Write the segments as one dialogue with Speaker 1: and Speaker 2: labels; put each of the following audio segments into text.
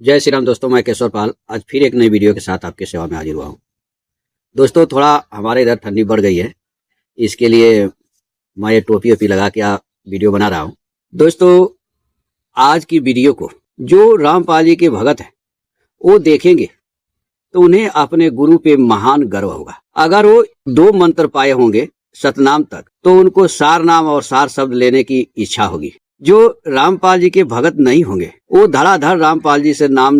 Speaker 1: जय श्री राम दोस्तों, मैं केशवर पाल आज फिर एक नई वीडियो के साथ आपकी सेवा में हाजिर हुआ हूँ। दोस्तों, थोड़ा हमारे इधर ठंडी बढ़ गई है, इसके लिए मैं ये टोपी ओपी लगा के वीडियो बना रहा हूँ। दोस्तों, आज की वीडियो को जो रामपाल जी के भगत हैं वो देखेंगे तो उन्हें अपने गुरु पे महान गर्व होगा। अगर वो 2 मंत्र पाए होंगे सतनाम तक तो उनको सार नाम और सार शब्द लेने की इच्छा होगी। जो रामपाल जी के भगत नहीं होंगे वो धड़ाधड़ रामपाल जी से नाम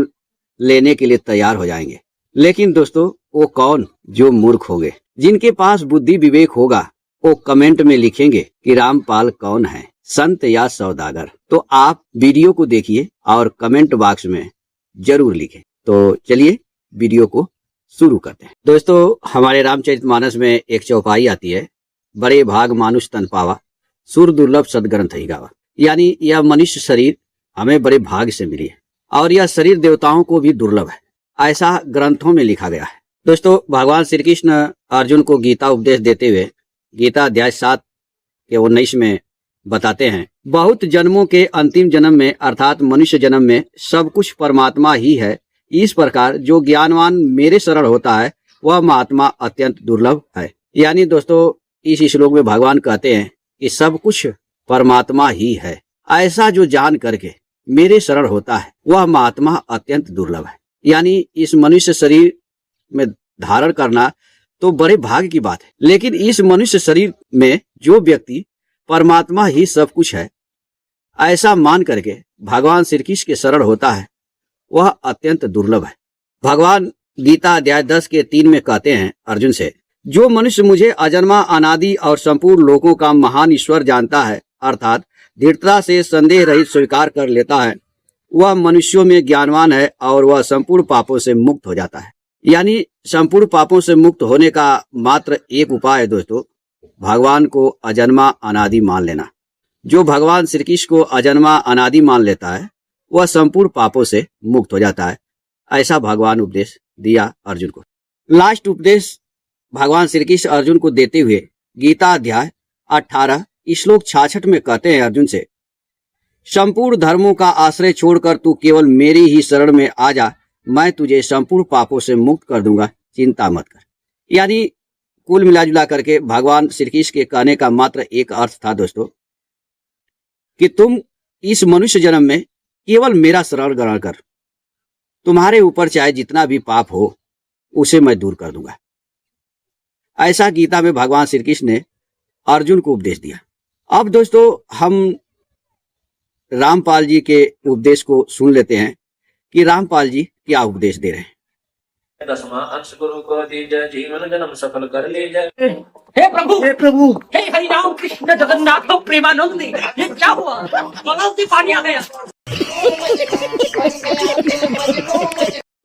Speaker 1: लेने के लिए तैयार हो जाएंगे। लेकिन दोस्तों, वो कौन जो मूर्ख होंगे? जिनके पास बुद्धि विवेक होगा वो कमेंट में लिखेंगे कि रामपाल कौन है, संत या सौदागर। तो आप वीडियो को देखिए और कमेंट बॉक्स में जरूर लिखें। तो चलिए वीडियो को शुरू करते हैं। दोस्तों, हमारे रामचरितमानस में एक चौपाई आती है, बड़े भाग मानुष तन पावा, सुर दुर्लभ सदग्रंथ ही गावा। यानी यह मनुष्य शरीर हमें बड़े भाग्य से मिली है और यह शरीर देवताओं को भी दुर्लभ है, ऐसा ग्रंथों में लिखा गया है। दोस्तों, भगवान श्री कृष्ण अर्जुन को गीता उपदेश देते हुए गीता अध्याय 7 के 19 में बताते हैं, बहुत जन्मों के अंतिम जन्म में अर्थात मनुष्य जन्म में सब कुछ परमात्मा ही है। इस प्रकार जो ज्ञानवान मेरे शरण होता है वह महात्मा अत्यंत दुर्लभ है। यानी दोस्तों, इस श्लोक में भगवान कहते हैं कि सब कुछ परमात्मा ही है, ऐसा जो जान करके मेरे शरण होता है वह महात्मा अत्यंत दुर्लभ है। यानी इस मनुष्य शरीर में धारण करना तो बड़े भाग्य की बात है, लेकिन इस मनुष्य शरीर में जो व्यक्ति परमात्मा ही सब कुछ है ऐसा मान करके भगवान श्री कृष्ण के शरण होता है वह अत्यंत दुर्लभ है। भगवान गीता अध्याय 10 के 3 में कहते हैं अर्जुन से, जो मनुष्य मुझे अजन्मा अनादि और संपूर्ण लोकों का महान ईश्वर जानता है अर्थात दृढ़ता से संदेह रहित स्वीकार कर लेता है वह मनुष्यों में ज्ञानवान है और वह संपूर्ण पापों से मुक्त हो जाता है। यानी संपूर्ण पापों से मुक्त होने का मात्र एक उपाय है दोस्तों, भगवान को अजन्मा अनादि मान लेना। जो भगवान श्री कृष्ण को अजन्मा अनादि मान लेता है वह संपूर्ण पापों से मुक्त हो जाता है, ऐसा भगवान उपदेश दिया अर्जुन को। लास्ट उपदेश भगवान श्री कृष्ण अर्जुन को देते हुए गीता अध्याय 18 श्लोक 66 में कहते हैं अर्जुन से, संपूर्ण धर्मों का आश्रय छोड़कर तू केवल मेरी ही शरण में आ जा, मैं तुझे संपूर्ण पापों से मुक्त कर दूंगा, चिंता मत कर। यानी कुल मिलाजुला करके भगवान श्री कृष्ण के कहने का मात्र एक अर्थ था दोस्तों कि तुम इस मनुष्य जन्म में केवल मेरा शरण ग्रहण कर, तुम्हारे ऊपर चाहे जितना भी पाप हो उसे मैं दूर कर दूंगा। ऐसा गीता में भगवान श्री कृष्ण ने अर्जुन को उपदेश दिया। अब दोस्तों, हम रामपाल जी के उपदेश को सुन लेते हैं कि रामपाल जी क्या उपदेश दे रहे हैं।
Speaker 2: 10वां अंश गुरु को दीजिए, जीवन जन्म सफल कर लीजिए।
Speaker 3: हे प्रभु, हे हरि राम कृष्ण जगन्नाथ प्रेमानंद, ये क्या हुआ? गलत से पानी आ गया।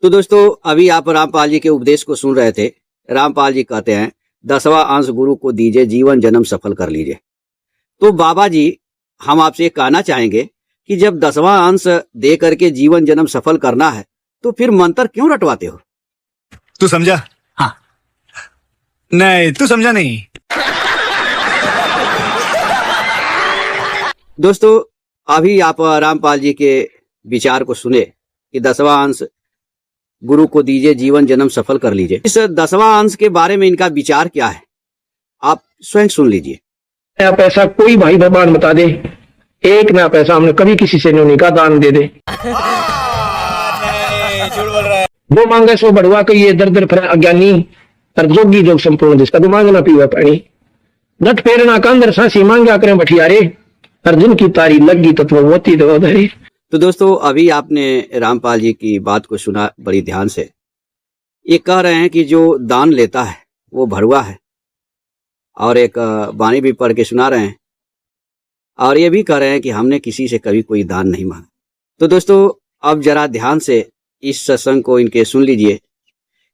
Speaker 1: तो दोस्तों, अभी आप रामपाल जी के उपदेश को सुन रहे थे। रामपाल जी कहते हैं 10वां अंश गुरु को दीजिए, जीवन जन्म सफल कर लीजिए। तो बाबा जी, हम आपसे कहना चाहेंगे कि जब 10वां अंश दे करके जीवन जन्म सफल करना है तो फिर मंत्र क्यों रटवाते हो?
Speaker 4: तू समझा? हाँ। नहीं, तू समझा नहीं।
Speaker 1: दोस्तों, अभी आप रामपाल जी के विचार को सुने कि 10वां अंश गुरु को दीजिए, जीवन जन्म सफल कर लीजिए। इस 10वां अंश के बारे में इनका विचार क्या है आप स्वयं सुन लीजिए।
Speaker 5: पैसा कोई भाई भगवान बता दे, एक ना पैसा हमने कभी किसी से नहीं का दान दे दे। वो मांगे सो बढ़वा के ये दर दर फिर अज्ञानी और जोगी जोग संपूर्ण जिसका तो मांगना पीवा पानी नट फेरना कंदर सांसी मांगा करें बठियारे अर्जुन की तारी लगी तत्वती दो धरे।
Speaker 1: तो दोस्तों, अभी आपने रामपाल जी की बात को सुना बड़ी ध्यान से। ये कह रहे हैं कि जो दान लेता है वो भरुआ है, और एक वाणी भी पढ़ के सुना रहे हैं और ये भी कह रहे हैं कि हमने किसी से कभी कोई दान नहीं मांगा। तो दोस्तों, अब जरा ध्यान से इस सत्संग को इनके सुन लीजिए,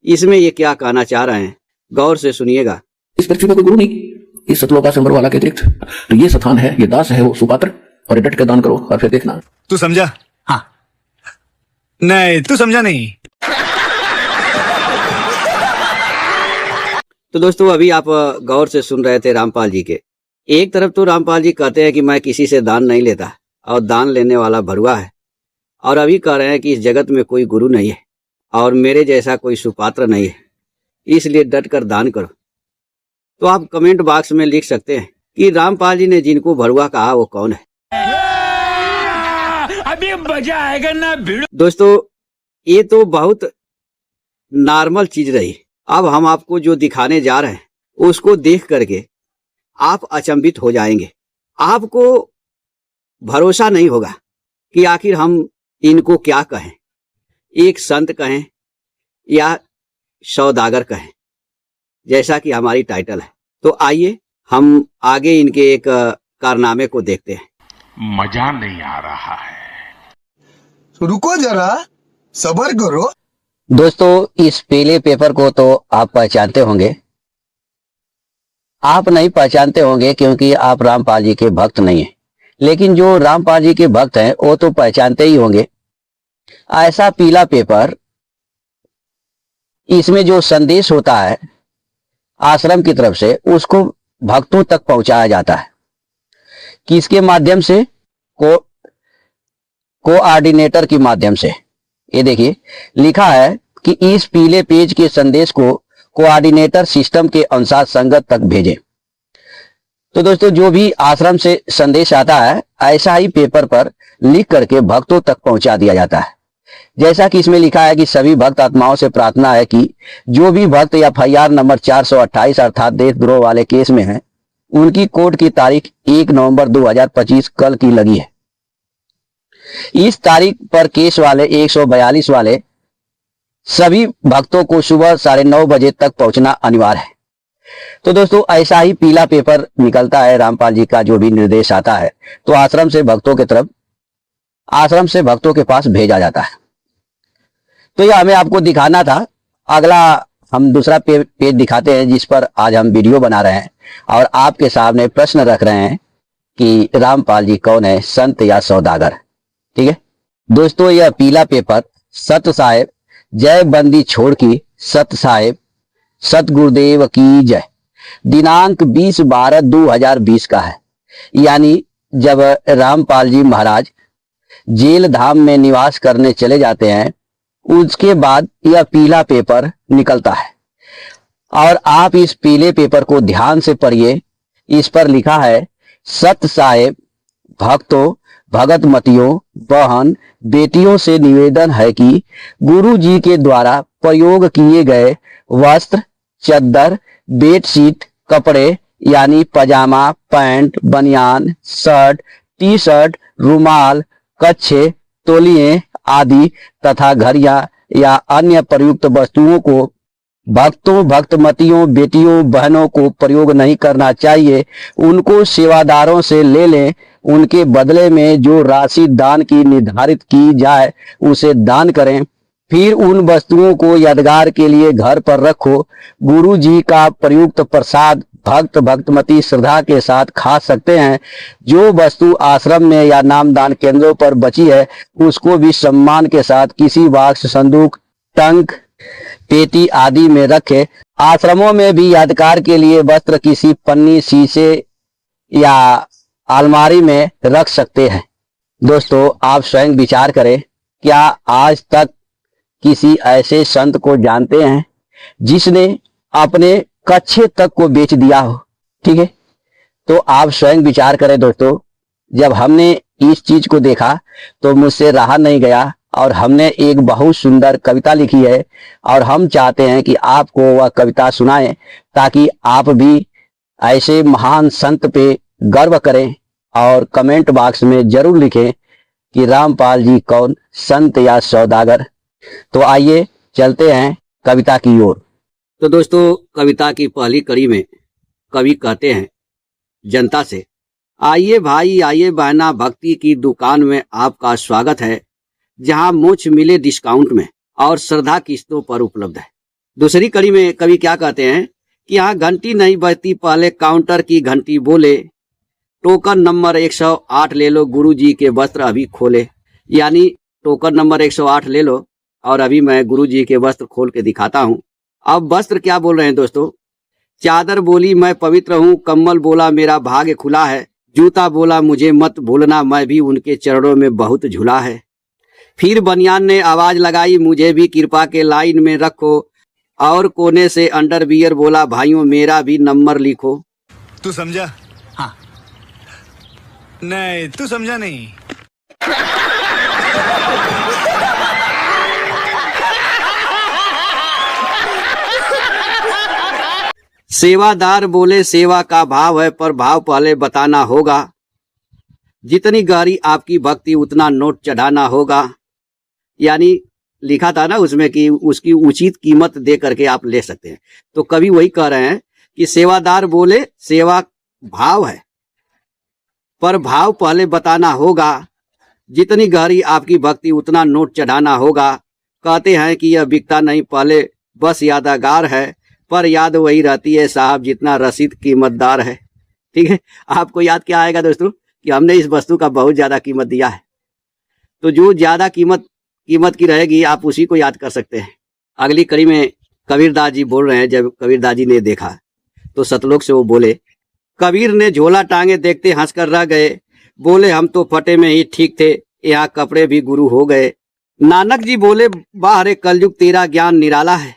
Speaker 1: इसमें ये क्या कहना चाह रहे हैं, गौर से सुनिएगा।
Speaker 6: इस पृथ्वी में कोई गुरु नहीं, इस सतलोका से वाला के अतिरिक्त तो ये स्थान है, ये दास है वो सुपात्र, और डट के दान करो और फिर देखना।
Speaker 4: तू समझा? हाँ। नहीं, तू समझा नहीं।
Speaker 1: तो दोस्तों, अभी आप गौर से सुन रहे थे रामपाल जी के। एक तरफ तो रामपाल जी कहते हैं कि मैं किसी से दान नहीं लेता और दान लेने वाला भरुआ है, और अभी कह रहे हैं कि इस जगत में कोई गुरु नहीं है और मेरे जैसा कोई सुपात्र नहीं है, इसलिए डट कर दान करो। तो आप कमेंट बॉक्स में लिख सकते हैं कि रामपाल जी ने जिनको भड़ुआ कहा वो कौन है।
Speaker 4: अभी मजा आएगा ना भिड़ो।
Speaker 1: दोस्तों, ये तो बहुत नॉर्मल चीज रही। अब हम आपको जो दिखाने जा रहे हैं उसको देख करके आप अचंभित हो जाएंगे। आपको भरोसा नहीं होगा कि आखिर हम इनको क्या कहें, एक संत कहें या सौदागर कहें, जैसा कि हमारी टाइटल है। तो आइए हम आगे इनके एक कारनामे को देखते हैं।
Speaker 7: मजा नहीं आ रहा है।
Speaker 8: रुको जरा, सब्र करो।
Speaker 1: दोस्तों, इस पीले पेपर को तो आप पहचानते होंगे। आप नहीं पहचानते होंगे क्योंकि आप रामपाल जी के भक्त नहीं हैं, लेकिन जो रामपाल जी के भक्त हैं वो तो पहचानते ही होंगे। ऐसा पीला पेपर, इसमें जो संदेश होता है आश्रम की तरफ से, उसको भक्तों तक पहुंचाया जाता है। किसके माध्यम से? कोऑर्डिनेटर के माध्यम से। ये देखिए लिखा है कि इस पीले पेज के संदेश को कोऑर्डिनेटर सिस्टम के अनुसार संगत तक भेजें। तो दोस्तों, जो भी आश्रम से संदेश आता है ऐसा ही पेपर पर लिख करके भक्तों तक पहुंचा दिया जाता है। जैसा कि इसमें लिखा है कि सभी भक्त आत्माओं से प्रार्थना है कि जो भी भक्त FIR नंबर 428 अर्थात देशद्रोह वाले केस में है, उनकी कोर्ट की तारीख 1 नवंबर 2025 कल की लगी है। इस तारीख पर केस वाले 142 वाले सभी भक्तों को सुबह 9:30 बजे तक पहुंचना अनिवार्य है। तो दोस्तों, ऐसा ही पीला पेपर निकलता है रामपाल जी का। जो भी निर्देश आता है तो आश्रम से भक्तों के पास भेजा जाता है। तो यह हमें आपको दिखाना था। अगला हम दूसरा पेज दिखाते हैं जिस पर आज हम वीडियो बना रहे हैं और आपके सामने प्रश्न रख रहे हैं कि रामपाल जी कौन है, संत या सौदागर। ठीक है दोस्तों, यह पीला पेपर सत साहेब जय बंदी छोड़ की सत साहेब सत गुरुदेव की जय दिनांक 20/12/2020 का है। यानी जब रामपाल जी महाराज जेल धाम में निवास करने चले जाते हैं, उसके बाद यह पीला पेपर निकलता है। और आप इस पीले पेपर को ध्यान से पढ़िए। इस पर लिखा है, सत साहेब भक्तों, भगत मतियों, बहन बेटियों से निवेदन है कि गुरु जी के द्वारा प्रयोग किए गए वस्त्र, चद्दर, बेडशीट, कपड़े यानी पजामा, पैंट, बनियान, शर्ट, टी शर्ट, रुमाल, कच्छे, तौलिए आदि तथा घड़ियां या अन्य प्रयुक्त वस्तुओं को भक्तों, भक्तमतियों, बेटियों, बहनों को प्रयोग नहीं करना चाहिए। उनको सेवादारों से ले लें। उनके बदले में जो राशि दान की निर्धारित की जाए उसे दान करें। फिर उन वस्तुओं को यादगार के लिए घर पर रखो। गुरु जी का प्रयुक्त प्रसाद भक्त भक्तमती श्रद्धा के साथ खा सकते हैं। जो वस्तु आश्रम में या नामदान केंद्रों पर बची है उसको भी सम्मान के साथ किसी बॉक्स, संदूक, टंक, पेटी आदि में रखे। आश्रमों में भी यादगार के लिए वस्त्र किसी पन्नी, शीशे या अलमारी में रख सकते हैं। दोस्तों, आप स्वयं विचार करें, क्या आज तक किसी ऐसे संत को जानते हैं जिसने अपने कच्छे तक को बेच दिया हो? ठीक है, तो आप स्वयं विचार करें दोस्तों। जब हमने इस चीज को देखा तो मुझसे रहा नहीं गया और हमने एक बहुत सुंदर कविता लिखी है और हम चाहते हैं कि आपको वह कविता सुनाएं ताकि आप भी ऐसे महान संत पे गर्व करें और कमेंट बॉक्स में जरूर लिखें कि रामपाल जी कौन, संत या सौदागर। तो आइए चलते हैं कविता की ओर। तो दोस्तों, कविता की पहली कड़ी में कवि कहते हैं जनता से, आइए भाई आइए बहना, भक्ति की दुकान में आपका स्वागत है, जहां मोक्ष मिले डिस्काउंट में और श्रद्धा किस्तों पर उपलब्ध है। दूसरी कड़ी में कवि क्या कहते हैं कि यहाँ घंटी नहीं बजती, पहले काउंटर की घंटी बोले, टोकन नंबर 108 ले लो, गुरु जी के वस्त्र अभी खोले। यानी टोकन नंबर 108 ले लो और अभी मैं गुरु जी के वस्त्र खोल के दिखाता हूँ। अब वस्त्र क्या बोल रहे हैं दोस्तों? चादर बोली मैं पवित्र हूँ, कम्बल बोला मेरा भाग्य खुला है, जूता बोला मुझे मत भूलना, मैं भी उनके चरणों में बहुत झूला है। फिर बनियान ने आवाज लगाई, मुझे भी कृपा के लाइन में रखो। और कोने से अंडरवियर बोला, भाइयों मेरा भी नंबर लिखो।
Speaker 4: तू समझा? हाँ। नहीं, तू समझा नहीं।
Speaker 1: सेवादार बोले, सेवा का भाव है पर भाव पहले बताना होगा। जितनी गहरी आपकी भक्ति उतना नोट चढ़ाना होगा। यानी लिखा था ना उसमें कि उसकी उचित कीमत दे करके आप ले सकते हैं। तो कवि वही कह रहे हैं कि सेवादार बोले, सेवा भाव है पर भाव पहले बताना होगा। जितनी गहरी आपकी भक्ति उतना नोट चढ़ाना होगा। कहते हैं कि यह बिकता नहीं, पहले बस यादगार है, पर याद वही रहती है साहब जितना रसीद कीमतदार है। ठीक है, आपको याद क्या आएगा दोस्तों कि हमने इस वस्तु का बहुत ज्यादा कीमत दिया है। तो जो ज्यादा कीमत की रहेगी आप उसी को याद कर सकते हैं। अगली कड़ी में कबीरदास जी बोल रहे हैं, जब कबीरदास जी ने देखा तो सतलोक से वो बोले, कबीर ने झोला टांगे देखते हंसकर रह गए, बोले हम तो फटे में ही ठीक थे, यहाँ कपड़े भी गुरु हो गए। नानक जी बोले, वाह रे कलयुग तेरा ज्ञान निराला है।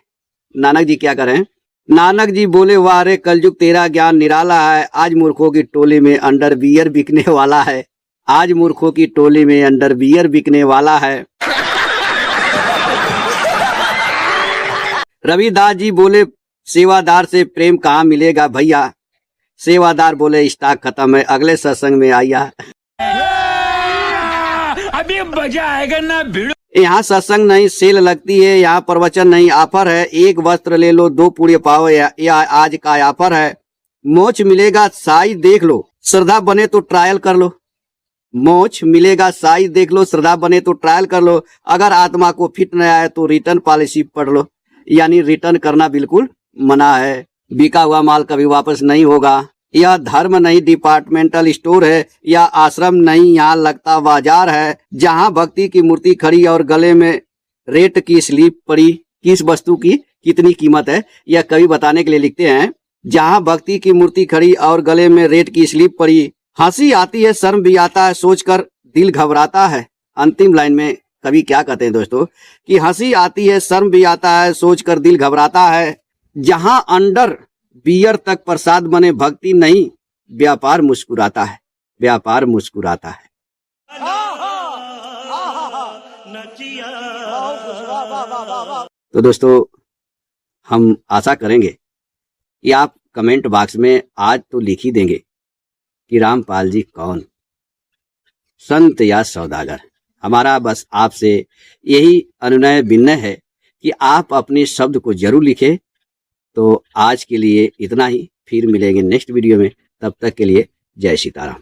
Speaker 1: नानक जी क्या करें? नानक जी बोले, वाह रे कलयुग तेरा ज्ञान निराला है, आज मूर्खों की टोली में अंडरवियर बिकने वाला है। आज मूर्खों की टोली में अंडरवियर बिकने वाला है। रविदास जी बोले, सेवादार से प्रेम कहाँ मिलेगा भैया। सेवादार बोले, स्टॉक खत्म है, अगले सत्संग में आइया।
Speaker 3: अभी मजा आएगा ना भिड़ो।
Speaker 1: यहाँ सत्संग नहीं सेल लगती है, यहाँ प्रवचन नहीं ऑफर है। एक वस्त्र ले लो, 2 पूड़े पाओ, या आज का ऑफर है। मोच मिलेगा साइज देख लो, श्रद्धा बने तो ट्रायल कर लो। मोच मिलेगा साइज देख लो, श्रद्धा बने तो ट्रायल कर लो। अगर आत्मा को फिट न आए तो रिटर्न पॉलिसी पढ़ लो। यानी रिटर्न करना बिल्कुल मना है। बिका हुआ माल कभी वापस नहीं होगा। यह धर्म नहीं डिपार्टमेंटल स्टोर है, या आश्रम नहीं यहाँ लगता बाजार है। जहाँ भक्ति की मूर्ति खड़ी और गले में रेट की स्लिप पड़ी, किस वस्तु की कितनी कीमत है यह कवि बताने के लिए लिखते हैं। जहाँ भक्ति की मूर्ति खड़ी और गले में रेट की स्लिप पड़ी, हंसी आती है शर्म भी आता है, सोचकर दिल घबराता है। अंतिम लाइन में कवि क्या कहते हैं दोस्तों कि हंसी आती है शर्म भी आता है, सोचकर दिल घबराता है। जहां अंडर बियर तक प्रसाद बने भक्ति नहीं, व्यापार मुस्कुराता है, व्यापार मुस्कुराता है। तो दोस्तों हम आशा करेंगे कि आप कमेंट बॉक्स में आज तो लिख ही देंगे कि रामपाल जी कौन, संत या सौदागर। हमारा बस आपसे यही अनुनय विनय है कि आप अपने शब्द को जरूर लिखें। तो आज के लिए इतना ही, फिर मिलेंगे नेक्स्ट वीडियो में। तब तक के लिए जय सीताराम।